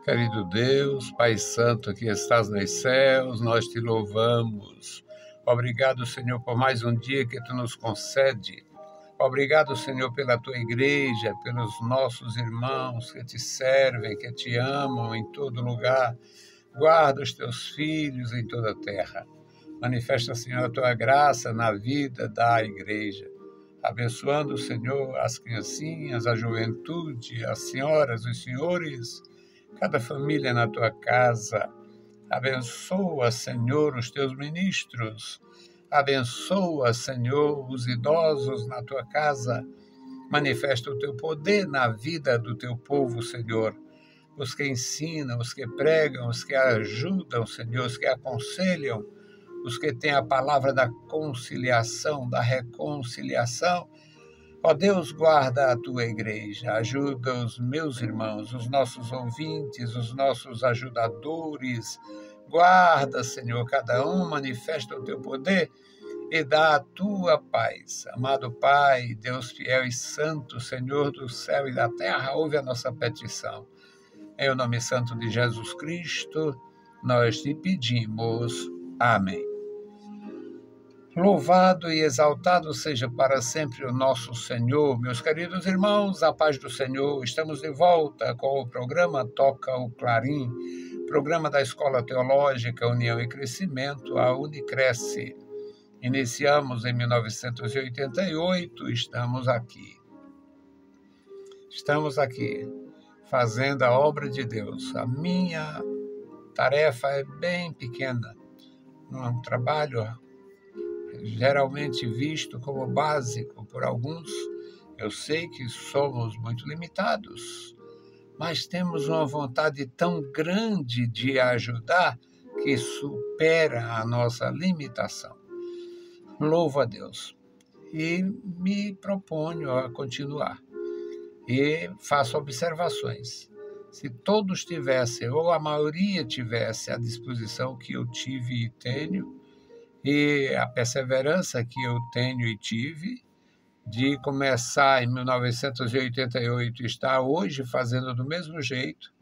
Querido Deus, Pai Santo que estás nos céus, nós te louvamos. Obrigado, Senhor, por mais um dia que tu nos concede. Obrigado, Senhor, pela tua igreja, pelos nossos irmãos que te servem, que te amam em todo lugar. Guarda os teus filhos em toda a terra. Manifesta, Senhor, a tua graça na vida da igreja. Abençoando, Senhor, as criancinhas, a juventude, as senhoras, os senhores, cada família na tua casa. Abençoa, Senhor, os teus ministros. Abençoa, Senhor, os idosos na tua casa. Manifesta o teu poder na vida do teu povo, Senhor. Os que ensinam, os que pregam, os que ajudam, Senhor, os que aconselham, os que têm a palavra da conciliação, da reconciliação. Ó Deus, guarda a tua igreja, ajuda os meus irmãos, os nossos ouvintes, os nossos ajudadores. Guarda, Senhor, cada um, manifesta o teu poder e dá a tua paz. Amado Pai, Deus fiel e santo, Senhor do céu e da terra, ouve a nossa petição. Em o nome santo de Jesus Cristo, nós te pedimos. Amém. Louvado e exaltado seja para sempre o nosso Senhor. Meus queridos irmãos, a paz do Senhor. Estamos de volta com o programa Toca o Clarim, programa da Escola Teológica União e Crescimento, a Unicresce. Iniciamos em 1988, estamos aqui. Estamos aqui, fazendo a obra de Deus. A minha tarefa é bem pequena, não é um trabalho geralmente visto como básico por alguns. Eu sei que somos muito limitados, mas temos uma vontade tão grande de ajudar que supera a nossa limitação. Louvo a Deus e me proponho a continuar e faço observações. Se todos tivessem, ou a maioria tivesse a disposição que eu tive e tenho, e a perseverança que eu tenho e tive, de começar em 1988 e estar hoje fazendo do mesmo jeito,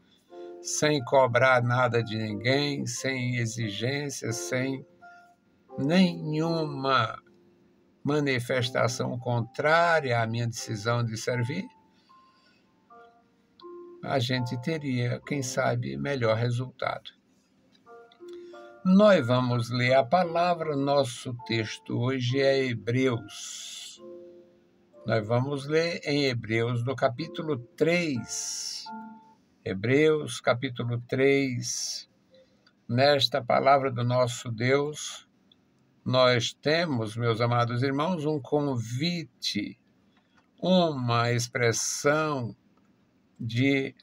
sem cobrar nada de ninguém, sem exigências, sem nenhuma manifestação contrária à minha decisão de servir, a gente teria, quem sabe, melhor resultado. Nós vamos ler a palavra, nosso texto hoje é Hebreus. Nós vamos ler em Hebreus, no capítulo 3. Hebreus, capítulo 3. Nesta palavra do nosso Deus, nós temos, meus amados irmãos, um convite, uma expressão de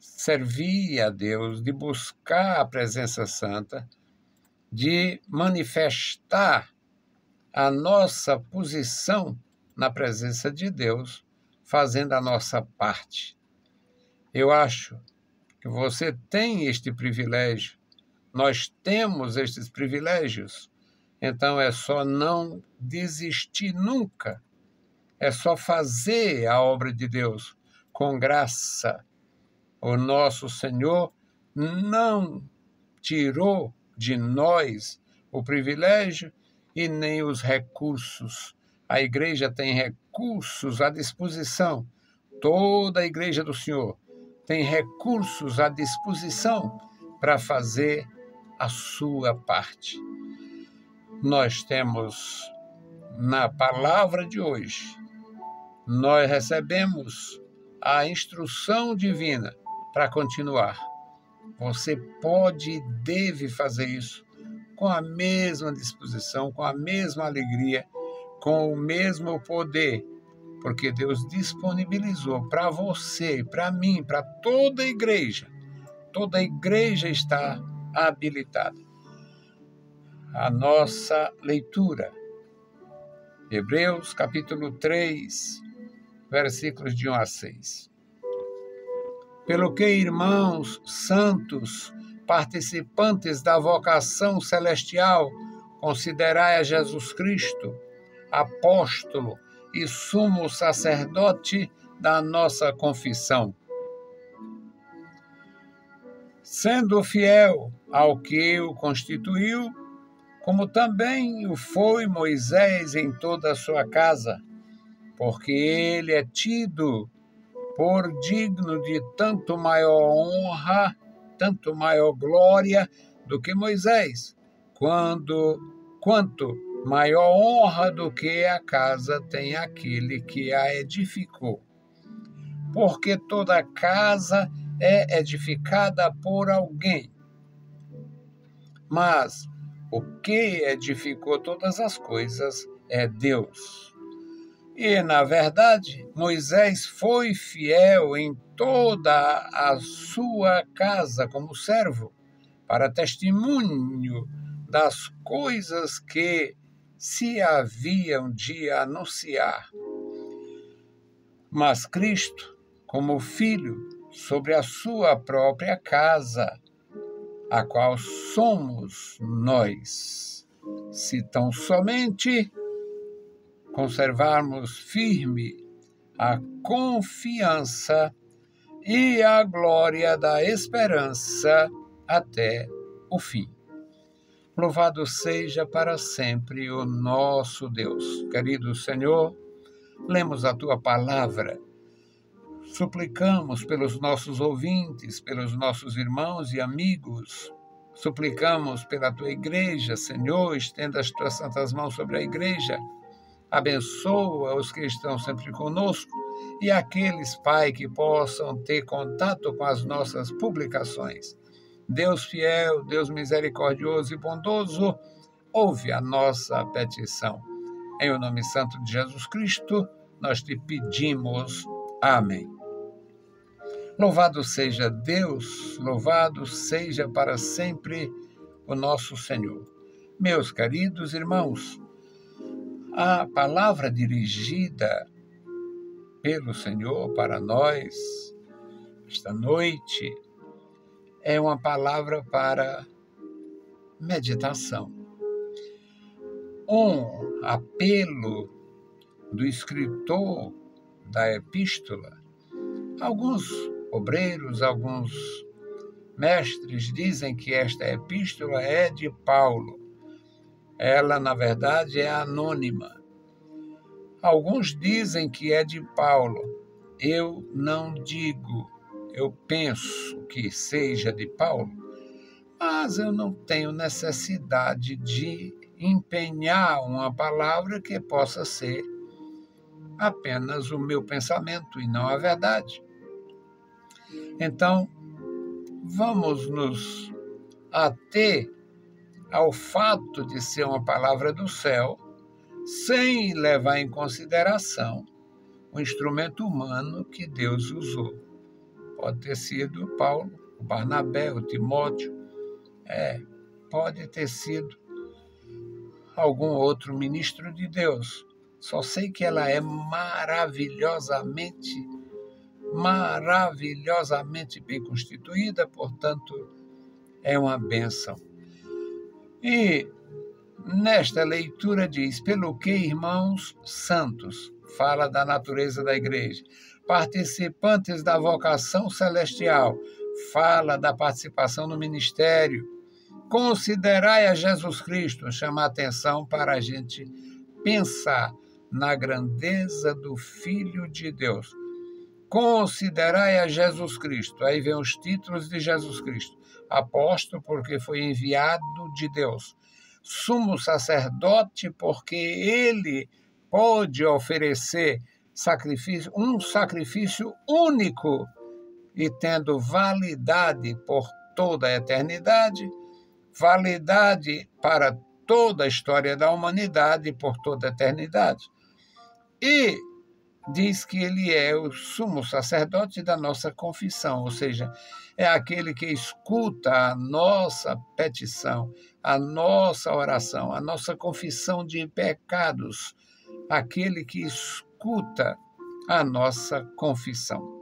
servir a Deus, de buscar a presença santa, de manifestar a nossa posição na presença de Deus, fazendo a nossa parte. Eu acho que você tem este privilégio, nós temos estes privilégios, então é só não desistir nunca, é só fazer a obra de Deus com graça. O nosso Senhor não tirou de nós o privilégio e nem os recursos. A igreja tem recursos à disposição. Toda a igreja do Senhor tem recursos à disposição para fazer a sua parte. Nós temos, na palavra de hoje, nós recebemos a instrução divina para continuar. Você pode e deve fazer isso com a mesma disposição, com a mesma alegria, com o mesmo poder, porque Deus disponibilizou para você, para mim, para toda a igreja. Toda a igreja está habilitada. A nossa leitura, Hebreus capítulo 3, versículos de 1 a 6. Pelo que, irmãos santos, participantes da vocação celestial, considerai a Jesus Cristo, apóstolo e sumo sacerdote da nossa confissão. sendo fiel ao que o constituiu, como também o foi Moisés em toda a sua casa, porque ele é tido por digno de tanto maior honra, tanto maior glória do que Moisés, quanto maior honra do que a casa tem aquele que a edificou. Porque toda casa é edificada por alguém, mas o que edificou todas as coisas é Deus. E, na verdade, Moisés foi fiel em toda a sua casa como servo, para testemunho das coisas que se haviam de anunciar. Mas Cristo, como filho, sobre a sua própria casa, a qual somos nós, se tão somente conservarmos firme a confiança e a glória da esperança até o fim. Louvado seja para sempre o nosso Deus. Querido Senhor, lemos a Tua palavra, suplicamos pelos nossos ouvintes, pelos nossos irmãos e amigos, suplicamos pela Tua igreja, Senhor, estenda as Tuas santas mãos sobre a igreja, abençoa os que estão sempre conosco e aqueles, Pai, que possam ter contato com as nossas publicações. Deus fiel, Deus misericordioso e bondoso, ouve a nossa petição. Em o nome santo de Jesus Cristo, nós te pedimos. Amém. Louvado seja Deus, louvado seja para sempre o nosso Senhor. Meus queridos irmãos, a palavra dirigida pelo Senhor para nós esta noite é uma palavra para meditação. Um apelo do escritor da epístola. Alguns obreiros, alguns mestres dizem que esta epístola é de Paulo. Ela, na verdade, é anônima. Alguns dizem que é de Paulo. Eu não digo, eu penso que seja de Paulo, mas eu não tenho necessidade de empenhar uma palavra que possa ser apenas o meu pensamento e não a verdade. Então, vamos nos ater ao fato de ser uma palavra do céu, sem levar em consideração o instrumento humano que Deus usou. Pode ter sido o Paulo, o Barnabé, o Timóteo, pode ter sido algum outro ministro de Deus. Só sei que ela é maravilhosamente bem constituída, portanto, é uma bênção. E nesta leitura diz, pelo que, irmãos santos, fala da natureza da igreja, participantes da vocação celestial, fala da participação no ministério, considerai a Jesus Cristo, chama a atenção para a gente pensar na grandeza do Filho de Deus. Considerai a Jesus Cristo, aí vem os títulos de Jesus Cristo, apóstolo porque foi enviado de Deus, sumo sacerdote porque ele pode oferecer um sacrifício único e tendo validade por toda a eternidade, validade para toda a história da humanidade por toda a eternidade. E diz que ele é o sumo sacerdote da nossa confissão, ou seja, é aquele que escuta a nossa petição, a nossa oração, a nossa confissão de pecados, aquele que escuta a nossa confissão.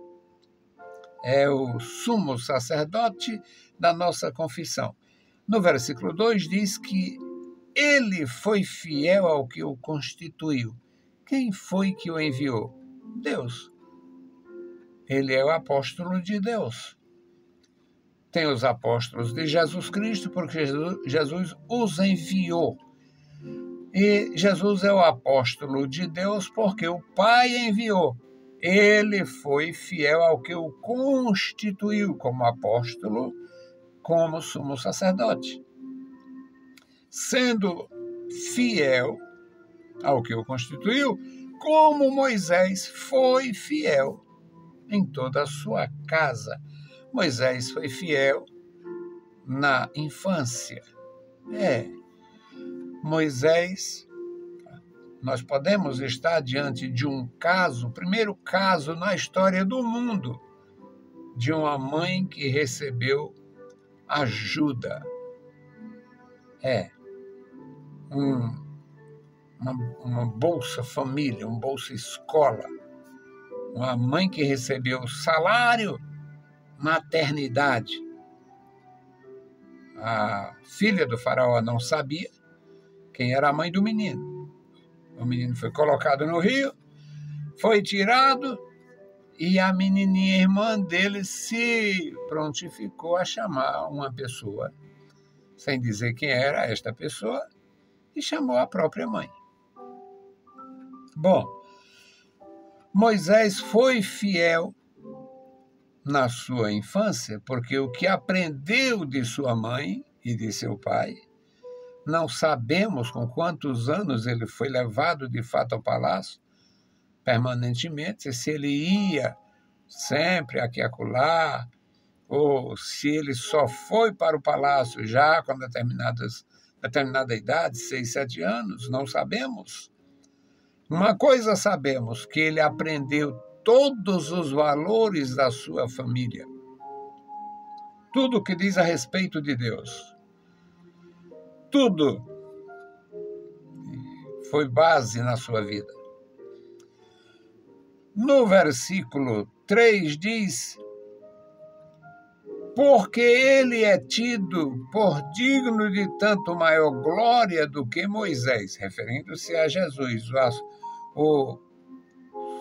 É o sumo sacerdote da nossa confissão. No versículo 2 diz que ele foi fiel ao que o constituiu. Quem foi que o enviou? Deus. Ele é o apóstolo de Deus. tem os apóstolos de Jesus Cristo, porque Jesus os enviou. E Jesus é o apóstolo de Deus porque o Pai enviou. Ele foi fiel ao que o constituiu como apóstolo, como sumo sacerdote. Sendo fiel ao que o constituiu, como Moisés foi fiel em toda a sua casa. Moisés foi fiel na infância. Moisés, nós podemos estar diante de um caso, o primeiro caso na história do mundo, de uma mãe que recebeu ajuda. Uma Bolsa Família, um Bolsa Escola. Uma mãe que recebeu salário, maternidade. A filha do faraó não sabia quem era a mãe do menino. O menino foi colocado no rio, foi tirado e a menininha irmã dele se prontificou a chamar uma pessoa, sem dizer quem era esta pessoa, e chamou a própria mãe. Bom, Moisés foi fiel na sua infância, porque o que aprendeu de sua mãe e de seu pai, não sabemos com quantos anos ele foi levado de fato ao palácio, permanentemente, se ele ia sempre aqui e acolá, ou se ele só foi para o palácio já com determinada idade, 6, 7 anos, não sabemos. Uma coisa sabemos, que ele aprendeu todos os valores da sua família. Tudo que diz a respeito de Deus. Tudo foi base na sua vida. No versículo 3 diz: porque ele é tido por digno de tanto maior glória do que Moisés, referindo-se a Jesus, o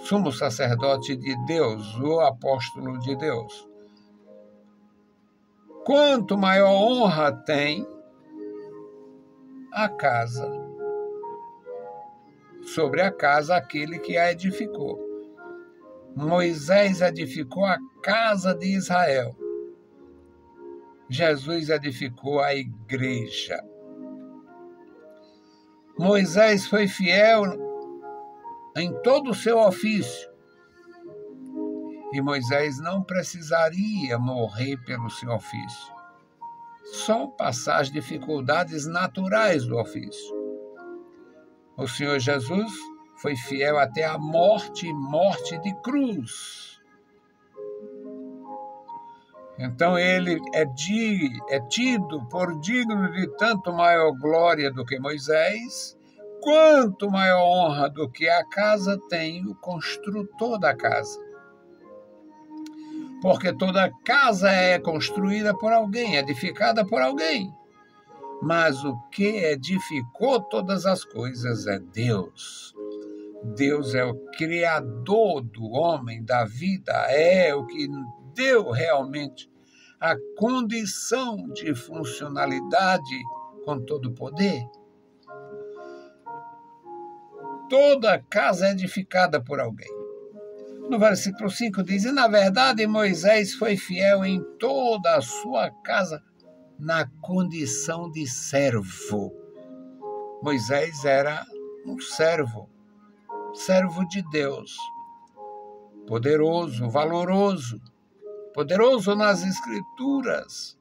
sumo sacerdote de Deus, o apóstolo de Deus. Quanto maior honra tem a casa, sobre a casa aquele que a edificou. Moisés edificou a casa de Israel. Jesus edificou a igreja. Moisés foi fiel em todo o seu ofício. E Moisés não precisaria morrer pelo seu ofício. Só passar as dificuldades naturais do ofício. O Senhor Jesus foi fiel até a morte de cruz. Então ele é tido por digno de tanto maior glória do que Moisés, quanto maior honra do que a casa tem o construtor da casa. Porque toda casa é construída por alguém, edificada por alguém. Mas o que edificou todas as coisas é Deus. Deus é o criador do homem, da vida, é o que deu realmente a condição de funcionalidade com todo o poder. Toda casa é edificada por alguém. No versículo 5 diz: e na verdade Moisés foi fiel em toda a sua casa na condição de servo. Moisés era um servo de Deus, poderoso, valoroso, poderoso nas Escrituras,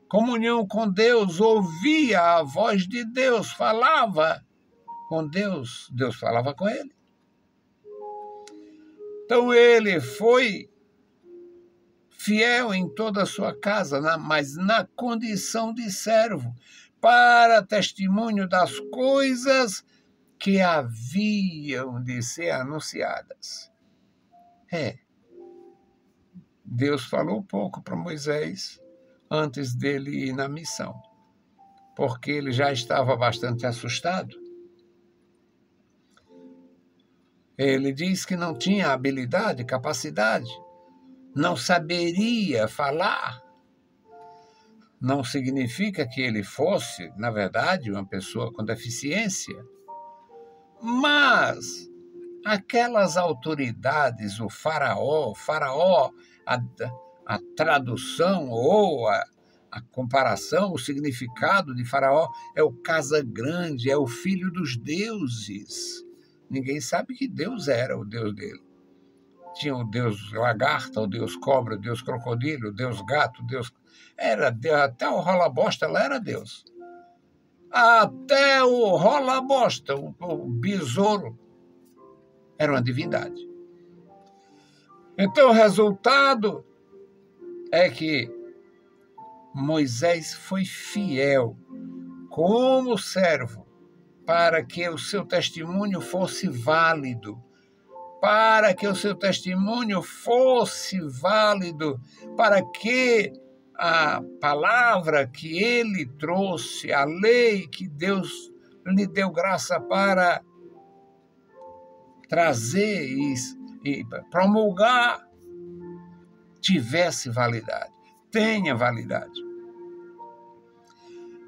comunhão com Deus, ouvia a voz de Deus, falava com Deus, Deus falava com ele. Então ele foi fiel em toda a sua casa, mas na condição de servo, para testemunho das coisas que haviam de ser anunciadas. Deus falou pouco para Moisés antes dele ir na missão, porque ele já estava bastante assustado. Ele diz que não tinha habilidade, capacidade, não saberia falar, não significa que ele fosse, na verdade, uma pessoa com deficiência, mas aquelas autoridades, o faraó, a, a tradução ou a comparação, o significado de faraó é o casa grande, é o filho dos deuses. Ninguém sabe que Deus era o Deus dele. Tinha o Deus lagarta, o Deus cobra, o Deus crocodilo, o Deus gato, o Deus... Era Deus, até o rola-bosta lá era Deus. Até o rola-bosta, o besouro, era uma divindade. Então o resultado é que Moisés foi fiel como servo para que o seu testemunho fosse válido, para que o seu testemunho fosse válido, para que a palavra que ele trouxe, a lei que Deus lhe deu graça para trazer e promulgar, tivesse validade, tenha validade.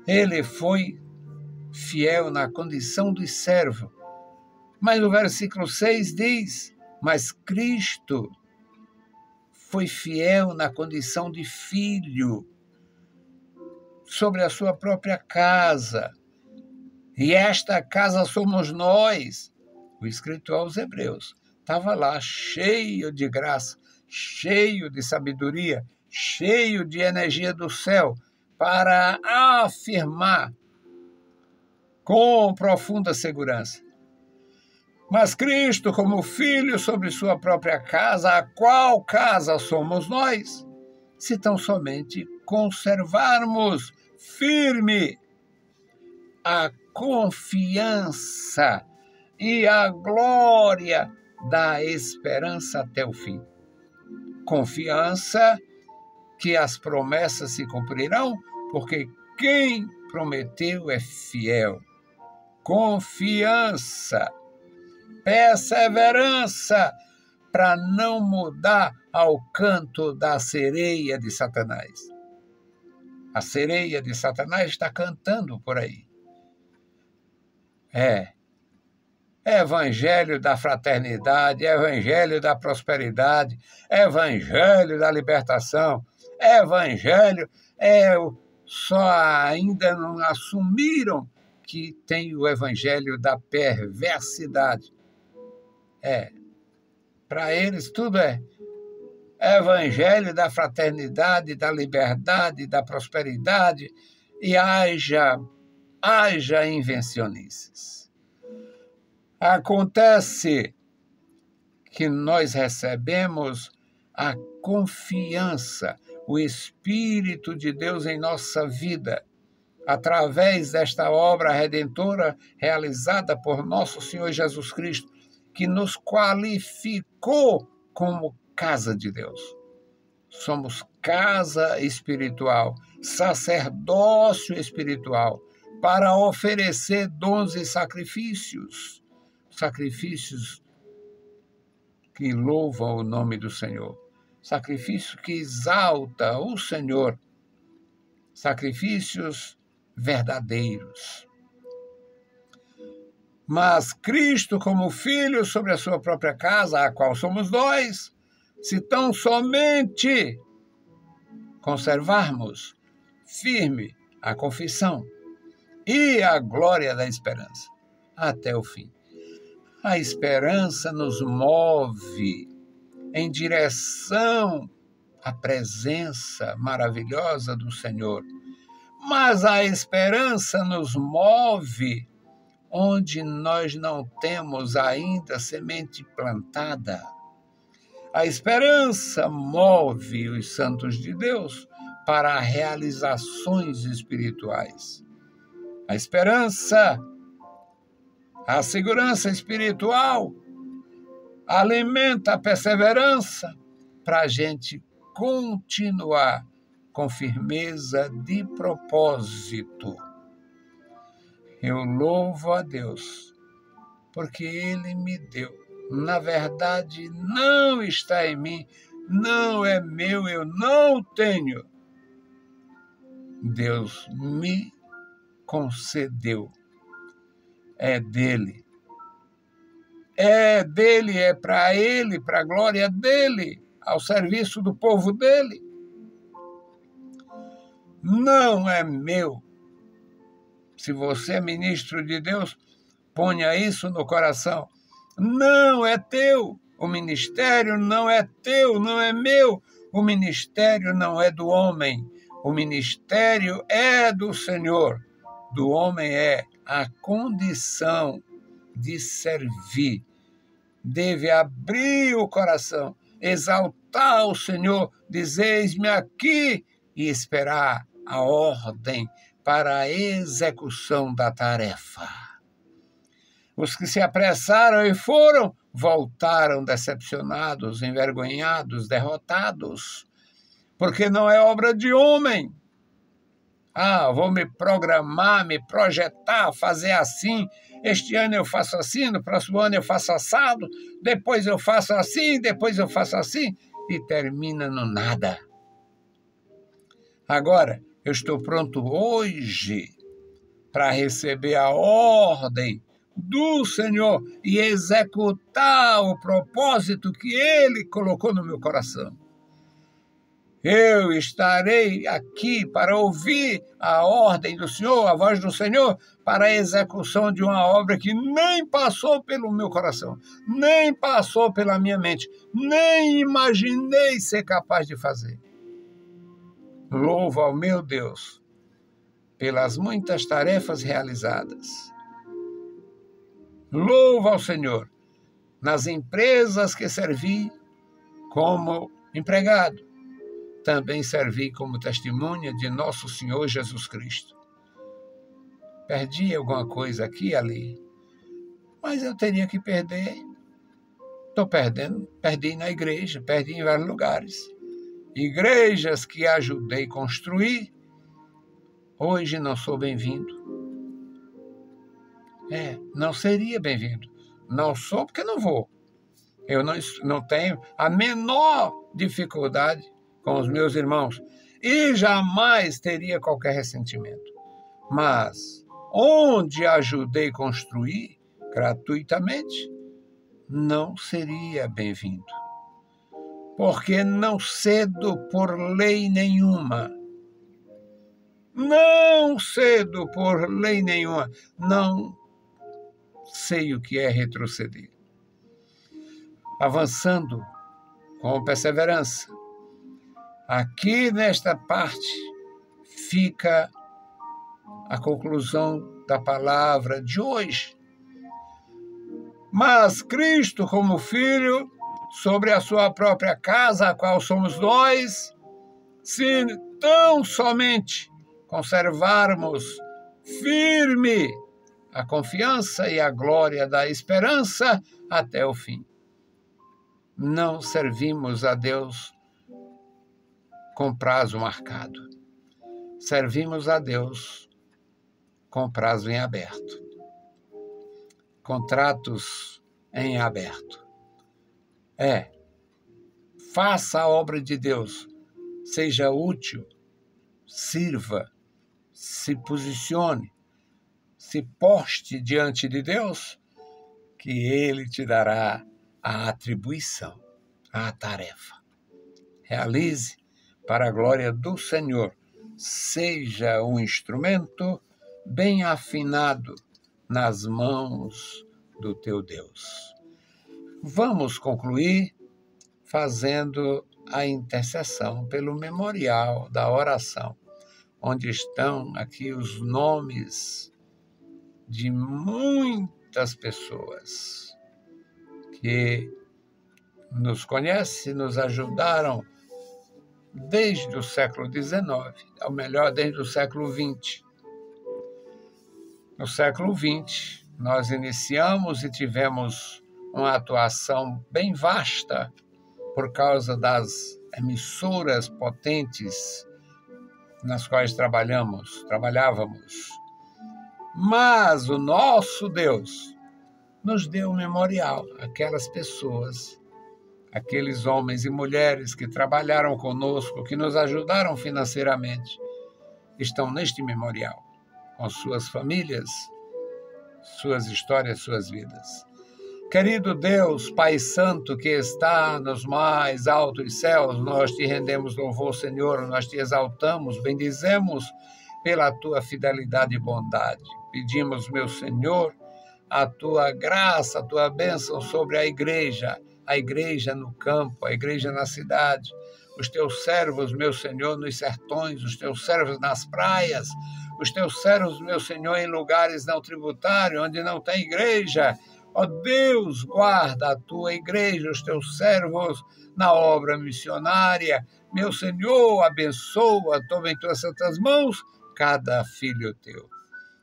Ele foi fiel na condição de servo. Mas o versículo 6 diz, mas Cristo foi fiel na condição de filho sobre a sua própria casa. E esta casa somos nós. O escrito aos Hebreus estava lá cheio de graça, cheio de sabedoria, cheio de energia do céu, para afirmar com profunda segurança. Mas Cristo, como filho sobre sua própria casa, a qual casa somos nós, se tão somente conservarmos firme a confiança e a glória da esperança até o fim. Confiança que as promessas se cumprirão, porque quem prometeu é fiel. Confiança, perseverança, para não mudar ao canto da sereia de Satanás. A sereia de Satanás está cantando por aí. Evangelho da fraternidade, evangelho da prosperidade, evangelho da libertação, evangelho, só ainda não assumiram que tem o evangelho da perversidade. Para eles tudo é evangelho da fraternidade, da liberdade, da prosperidade, e haja invencionices. Acontece que nós recebemos a confiança, o Espírito de Deus em nossa vida, através desta obra redentora realizada por nosso Senhor Jesus Cristo, que nos qualificou como casa de Deus. Somos casa espiritual, sacerdócio espiritual, para oferecer dons e sacrifícios que louvam o nome do Senhor, sacrifício que exalta o Senhor, sacrifícios verdadeiros. Mas Cristo, como filho sobre a sua própria casa, a qual somos nós, se tão somente conservarmos firme a confissão e a glória da esperança até o fim. A esperança nos move em direção à presença maravilhosa do Senhor. Mas a esperança nos move onde nós não temos ainda semente plantada. A esperança move os santos de Deus para realizações espirituais. A esperança, a segurança espiritual alimenta a perseverança para a gente continuar com firmeza de propósito. Eu louvo a Deus, porque Ele me deu. Na verdade, não está em mim, não é meu, eu não tenho. Deus me concedeu. É dele. É dele, é para ele, para a glória dele, ao serviço do povo dele. Não é meu. Se você é ministro de Deus, ponha isso no coração. Não é teu. O ministério não é teu, não é meu. O ministério não é do homem. O ministério é do Senhor. Do homem é a condição de servir. Deve abrir o coração, exaltar o Senhor, dizer: eis-me aqui, e esperar a ordem para a execução da tarefa. Os que se apressaram e foram, voltaram decepcionados, envergonhados, derrotados, porque não é obra de homem. Vou me programar, me projetar, fazer assim. Este ano eu faço assim, no próximo ano eu faço assado, depois eu faço assim, depois eu faço assim, e termina no nada. Agora, eu estou pronto hoje para receber a ordem do Senhor e executar o propósito que Ele colocou no meu coração. Eu estarei aqui para ouvir a ordem do Senhor, a voz do Senhor, para a execução de uma obra que nem passou pelo meu coração, nem passou pela minha mente, nem imaginei ser capaz de fazer. Louvo ao meu Deus pelas muitas tarefas realizadas. Louvo ao Senhor nas empresas que servi como empregado. Também servi como testemunha de nosso Senhor Jesus Cristo. Perdi alguma coisa aqui e ali, mas eu teria que perder. Estou perdendo, perdi na igreja, perdi em vários lugares. Igrejas que ajudei a construir, hoje não sou bem-vindo. Não seria bem-vindo. Não sou porque não vou. Eu não tenho a menor dificuldade com os meus irmãos e jamais teria qualquer ressentimento. Mas onde ajudei a construir gratuitamente, não seria bem-vindo. Porque não cedo por lei nenhuma. Não cedo por lei nenhuma. Não sei o que é retroceder. Avançando com perseverança. Aqui nesta parte fica a conclusão da palavra de hoje. Mas Cristo, como Filho, sobre a sua própria casa, a qual somos nós, se tão somente conservarmos firme a confiança e a glória da esperança até o fim. Não servimos a Deus com prazo marcado. Servimos a Deus com prazo em aberto. Contratos em aberto. Faça a obra de Deus. Seja útil. Sirva. Se posicione. Se poste diante de Deus, que Ele te dará a atribuição, a tarefa. Realize para a glória do Senhor. Seja um instrumento bem afinado nas mãos do teu Deus. Vamos concluir fazendo a intercessão pelo memorial da oração, onde estão aqui os nomes de muitas pessoas que nos conhecem, nos ajudaram desde o século XIX, ou melhor, desde o século XX. No século XX, nós iniciamos e tivemos uma atuação bem vasta por causa das emissoras potentes nas quais trabalhávamos. Mas o nosso Deus nos deu um memorial, aquelas pessoas, aqueles homens e mulheres que trabalharam conosco, que nos ajudaram financeiramente, estão neste memorial, com suas famílias, suas histórias, suas vidas. Querido Deus, Pai Santo que está nos mais altos céus, nós te rendemos louvor, Senhor, nós te exaltamos, bendizemos pela tua fidelidade e bondade. Pedimos, meu Senhor, a tua graça, a tua bênção sobre a igreja no campo, a igreja na cidade, os teus servos, meu Senhor, nos sertões, os teus servos nas praias, os teus servos, meu Senhor, em lugares não tributários, onde não tem igreja. Ó Deus, guarda a tua igreja, os teus servos na obra missionária. Meu Senhor, abençoa, toma em tuas santas mãos cada filho teu.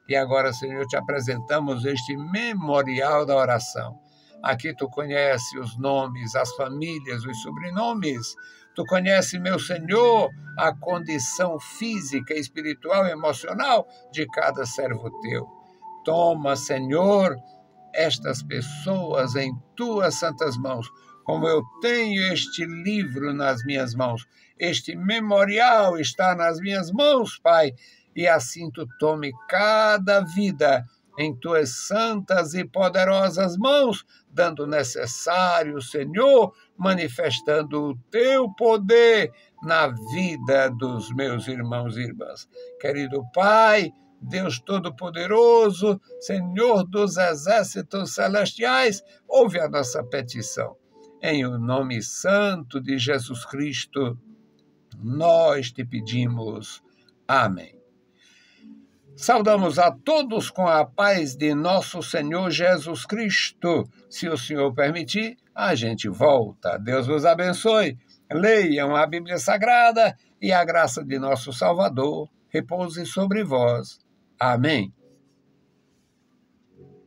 E agora, Senhor, te apresentamos este memorial da oração. Aqui tu conhece os nomes, as famílias, os sobrenomes. Tu conhece, meu Senhor, a condição física, espiritual e emocional de cada servo teu. Toma, Senhor, estas pessoas em tuas santas mãos, como eu tenho este livro nas minhas mãos. Este memorial está nas minhas mãos, Pai, e assim tu tome cada vida em tuas santas e poderosas mãos, dando o necessário, Senhor, manifestando o teu poder na vida dos meus irmãos e irmãs. Querido Pai, Deus Todo-Poderoso, Senhor dos Exércitos Celestiais, ouve a nossa petição. Em o nome santo de Jesus Cristo, nós te pedimos. Amém. Saudamos a todos com a paz de nosso Senhor Jesus Cristo. Se o Senhor permitir, a gente volta. Deus vos abençoe. Leiam a Bíblia Sagrada e a graça de nosso Salvador repouse sobre vós. Amém.